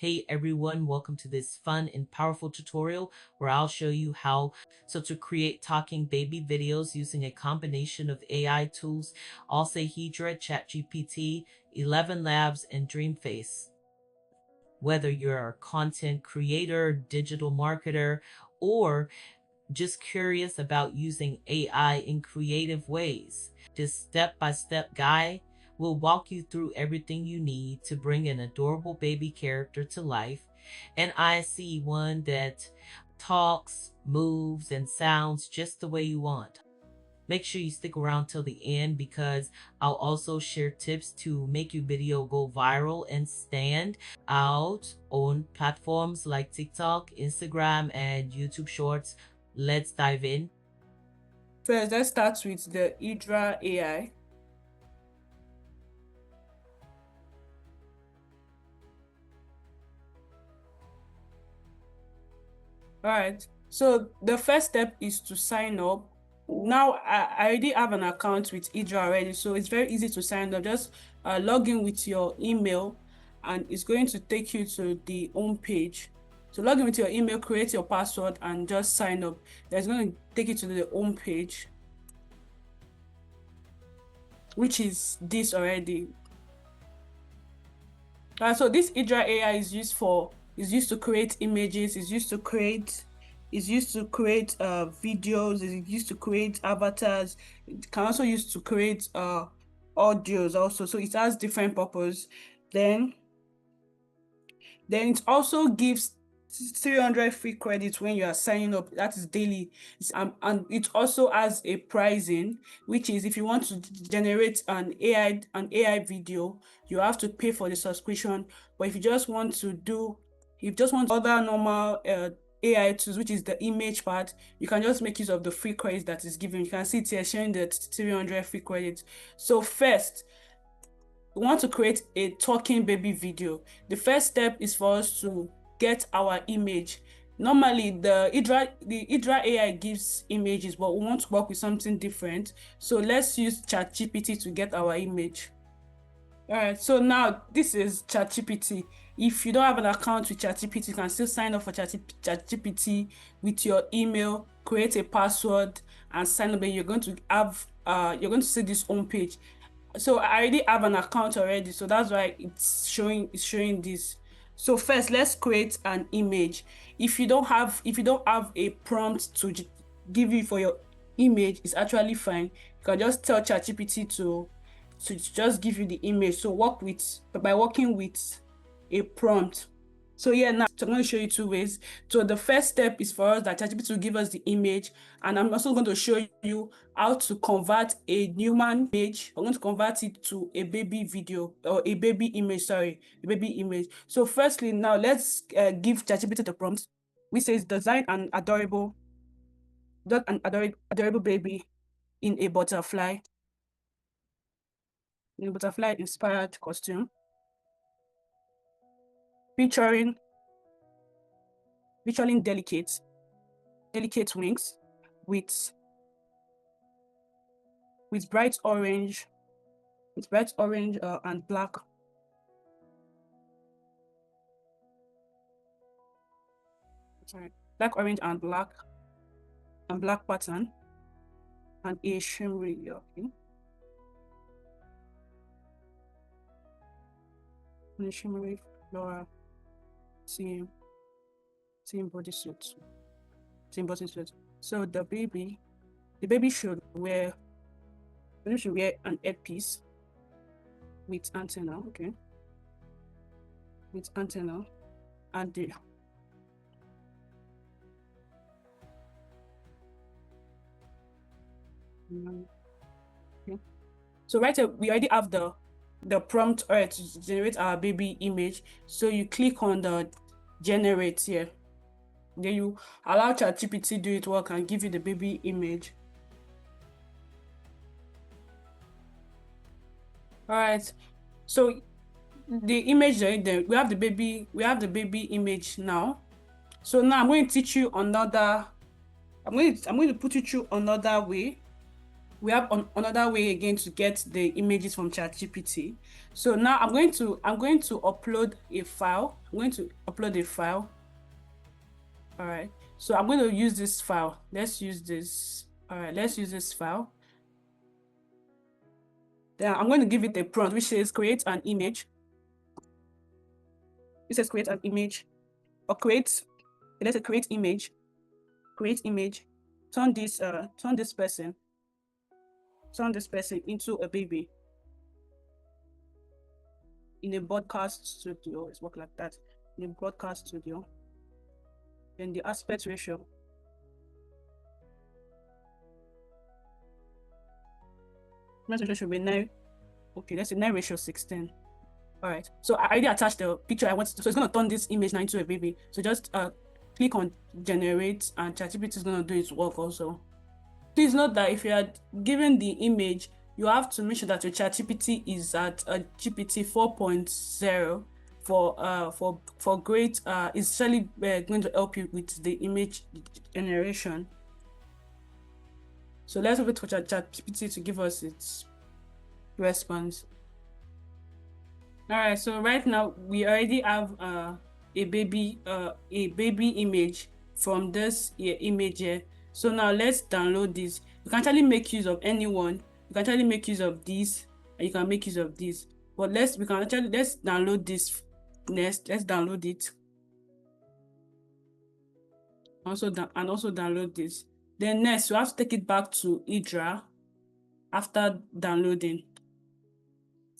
Hey everyone, welcome to this fun and powerful tutorial where I'll show you how to create talking baby videos using a combination of AI tools, I'll say Hedra, ChatGPT, ElevenLabs, and DreamFace. Whether you're a content creator, digital marketer, or just curious about using AI in creative ways, this step-by-step guide will walk you through everything you need to bring an adorable baby character to life. And I see one that talks, moves, and sounds just the way you want. Make sure you stick around till the end because I'll also share tips to make your video go viral and stand out on platforms like TikTok, Instagram, and YouTube Shorts. Let's dive in. First, let's start with the Hedra AI. All right, so the first step is to sign up. Now, I already have an account with Hedra already, so it's very easy to sign up. Just log in with your email, and it's going to take you to the home page. So log in with your email, create your password, and just sign up. That's going to take you to the home page, which is this already. So this Hedra AI is used to create images, is used to create videos, is used to create avatars. It can also use to create audios also. So it has different purpose. Then it also gives 300 free credits when you are signing up. That is daily. And it also has a pricing, which is if you want to generate an AI video, you have to pay for the subscription. But if you just want other normal AI tools, which is the image part, you can just make use of the free credits that is given. You can see it here showing the 300 free credits. So first, we want to create a talking baby video. The first step is for us to get our image. Normally, the Hedra AI gives images, but we want to work with something different. So let's use ChatGPT to get our image. All right, so now this is ChatGPT. If you don't have an account with ChatGPT, you can still sign up for ChatGPT with your email, create a password, and sign up. And you're going to see this home page. So I already have an account already, so that's why it's showing this. So first, let's create an image. If you don't have a prompt to give you for your image, it's actually fine. You can just tell ChatGPT to just give you the image. So by working with a prompt. So yeah, now I'm going to show you two ways. So the first step is for us that ChatGPT will give us the image, and I'm also going to show you how to convert a human image. I'm going to convert it to a baby video or a baby image. Sorry, a baby image. So firstly, now let's give ChatGPT the prompt, which says design an adorable baby in a butterfly inspired costume, featuring delicate wings with bright orange and black. Sorry, black, orange, and black pattern, and a shimmery, okay. And a shimmery floral same bodysuit. So the baby should wear an headpiece with antenna, okay, and the okay. So right here we already have the prompt to generate our baby image. So you click on the generate here, then you allow ChatGPT do it work and give you the baby image. All right, so the image there, we have the baby image now. So now I'm going to teach you another. I'm going to put you through another way we have another way again to get the images from ChatGPT. So now I'm going to upload a file. I'm going to upload a file. All right. So I'm going to use this file. Let's use this. All right. Let's use this file. Then I'm going to give it a prompt which says create an image. It says create an image, or create. Let's say create image. Create image. Turn this person into a baby in a broadcast studio. It's work like that. In a broadcast studio. Then the aspect ratio. Aspect ratio should be 9. Okay, let's say 9 ratio 16. All right. So I already attached the picture I wanted to. So it's going to turn this image now into a baby. So just click on generate, and ChatGPT is going to do its work also. Please note that if you are given the image, you have to make sure that your ChatGPT is at a GPT 4.0 for great. It's actually going to help you with the image generation. So let's wait for ChatGPT to give us its response. All right. So right now we already have a baby image from this image here. So now let's download this. You can actually make use of anyone. You can actually make use of this, and you can make use of this. But let's download this next. Let's download it. Also download this. Then next, you have to take it back to Hedra after downloading.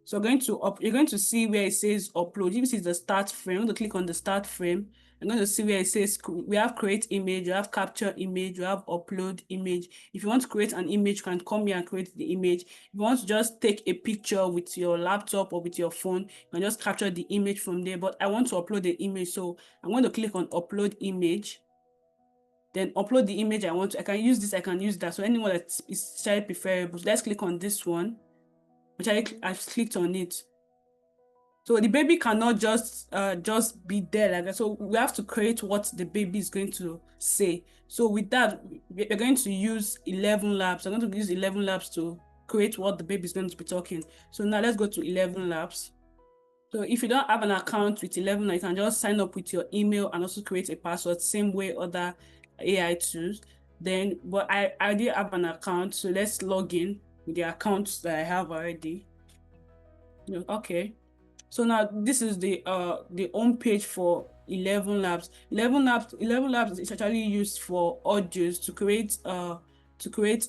So you're going to see where it says upload. If this is the start frame, I'm going to click on the start frame. I'm going to see where it says we have create image, you have capture image, you have upload image. If you want to create an image, you can come here and create the image. If you want to just take a picture with your laptop or with your phone, you can just capture the image from there. But I want to upload the image, so I'm going to click on upload image. Then upload the image I want to. I can use this, I can use that. So anyone that is child preferable. So let's click on this one, which I've clicked on it. So the baby cannot just be there like that. So we have to create what the baby is going to say. So with that, we're going to use ElevenLabs. I'm going to use ElevenLabs to create what the baby is going to be talking. So now let's go to ElevenLabs. So if you don't have an account with ElevenLabs, you can just sign up with your email and also create a password, same way other AI tools. Then, but I already have an account, so let's log in with the accounts that I have already. Okay. So now this is the home page for ElevenLabs. ElevenLabs is actually used for audios to create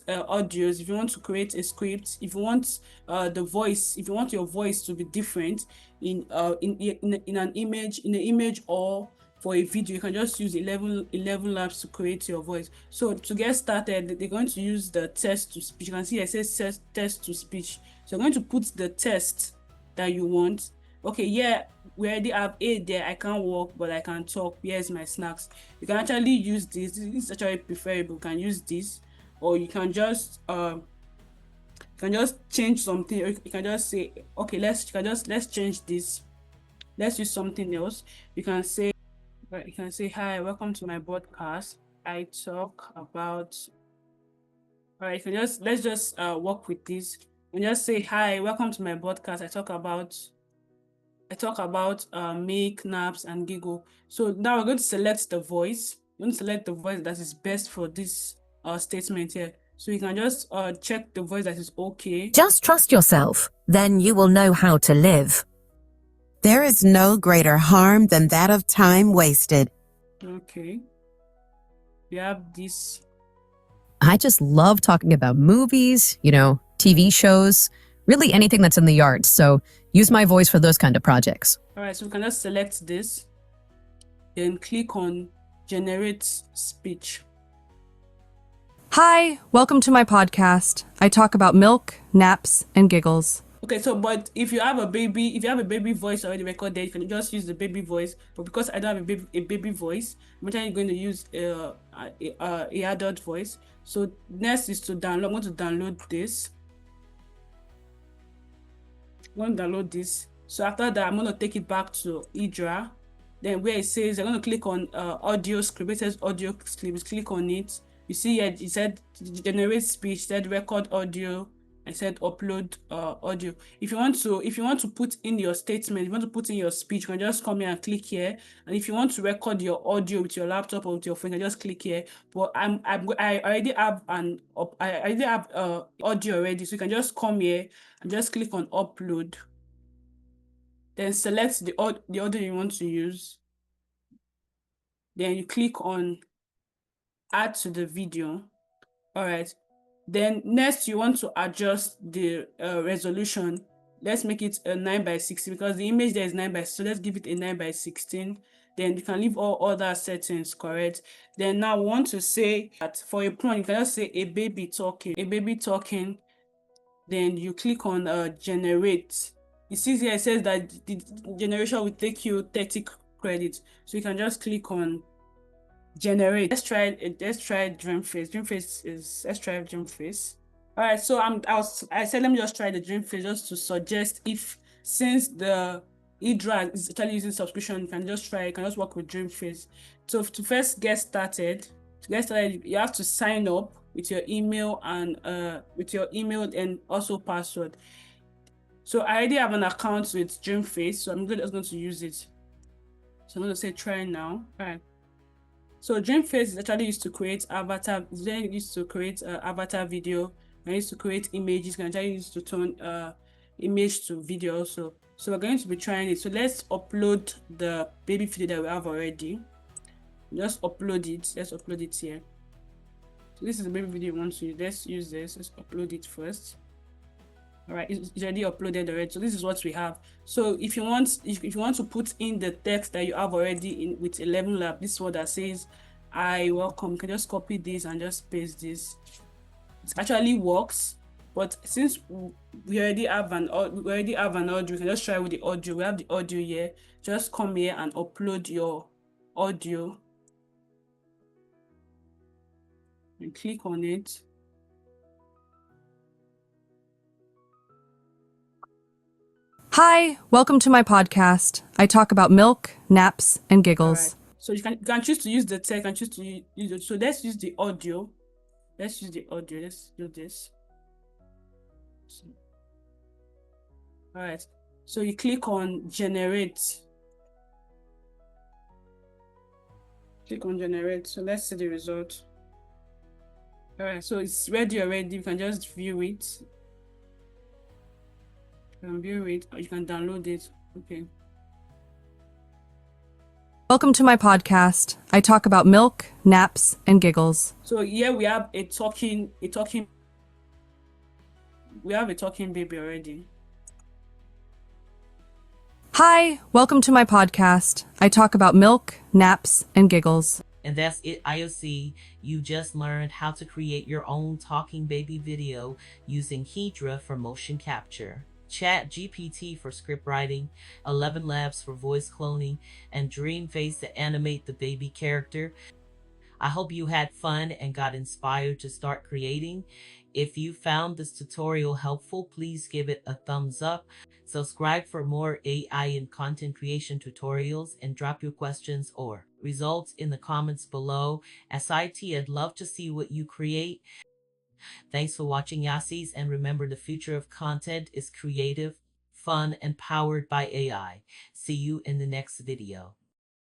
audios. If you want to create a script, if you want if you want your voice to be different in an image or for a video, you can just use ElevenLabs to create your voice. So to get started, they're going to use the text to speech. You can see it says text to speech. So I'm going to put the text that you want. Okay, yeah, we already have A there. I can't walk, but I can talk. Here's my snacks. You can actually use this. This is actually preferable. You can use this, or you can just change something. Or you can just say, okay, let's change this. Let's use something else. You can say, hi, welcome to my podcast. I talk about. All right, let's just work with this and just say, hi, welcome to my podcast. I talk about make, naps, and giggle. So now we're going to select the voice. We're going to select the voice that is best for this statement here. So you can just check the voice that is okay. Just trust yourself, then you will know how to live. There is no greater harm than that of time wasted. Okay. We have this. I just love talking about movies, TV shows, really anything that's in the arts. So use my voice for those kind of projects. All right, so we can just select this, then click on generate speech. Hi, welcome to my podcast. I talk about milk, naps, and giggles. Okay, so but if you have a baby voice already recorded, you can just use the baby voice. But because I don't have a baby voice, I'm actually going to use a adult voice. So next is to download. I'm going to download this. I'm going to download this. So after that, I'm going to take it back to Hedra. Then where it says, I'm going to click on audio script. It says audio script. Click on it. You see here, it said generate speech, said record audio, I said upload audio. If you want to put in your statement, if you want to put in your speech, you can just come here and click here. And if you want to record your audio with your laptop or with your phone, you can just click here. But I already have audio already, so you can just come here and just click on upload. Then select the audio you want to use. Then you click on add to the video. All right. Then next, you want to adjust the resolution. Let's make it a 9:16 because the image there is 9:16. So let's give it a 9:16. Then you can leave all other settings correct. Then now we want to say that for a prompt, you can just say a baby talking. A baby talking. Then you click on generate. You see here it says that the generation will take you 30 credits. So you can just click on generate. Let's try DreamFace. Let's try DreamFace. All right, so I said let me just try the DreamFace just to suggest if, since the Hedra is actually using subscription, you can just work with DreamFace. So to first get started, you have to sign up with your email and also password. So I already have an account with DreamFace, so I'm just going to use it. So I'm going to say try now. All right. So DreamFace is actually used to create avatar. It's then used to create avatar video. And used to create images. Can actually use to turn image to video also. So we're going to be trying it. So let's upload the baby video that we have already. Just upload it. Let's upload it here. So this is the baby video we want to use. Let's use this. Let's upload it first. All right, it's already uploaded already. So this is what we have. So if you want to put in the text that you have already in with ElevenLabs, this is what that says, "I welcome." You can just copy this and just paste this. It actually works, but since we already have an audio, we can just try with the audio. We have the audio here. Just come here and upload your audio and click on it. Hi, welcome to my podcast. I talk about milk, naps, and giggles. Right. So you can choose to use the text and choose to use it. So let's use the audio. Let's use the audio. Let's do this. All right. So you click on generate. Click on generate. So let's see the result. All right. So it's ready already. You can just view it. You can view it, or you can download it. Okay. Welcome to my podcast. I talk about milk, naps, and giggles. So here we have a talking baby already. Hi, welcome to my podcast. I talk about milk, naps, and giggles. And that's it, IOC. You just learned how to create your own talking baby video using Hedra for motion capture, ChatGPT for script writing, ElevenLabs for voice cloning, and DreamFace to animate the baby character. I hope you had fun and got inspired to start creating. If you found this tutorial helpful, please give it a thumbs up. Subscribe for more AI and content creation tutorials, and drop your questions or results in the comments below. As I'd love to see what you create. Thanks for watching, Yasis, and remember, the future of content is creative, fun, and powered by AI. See you in the next video.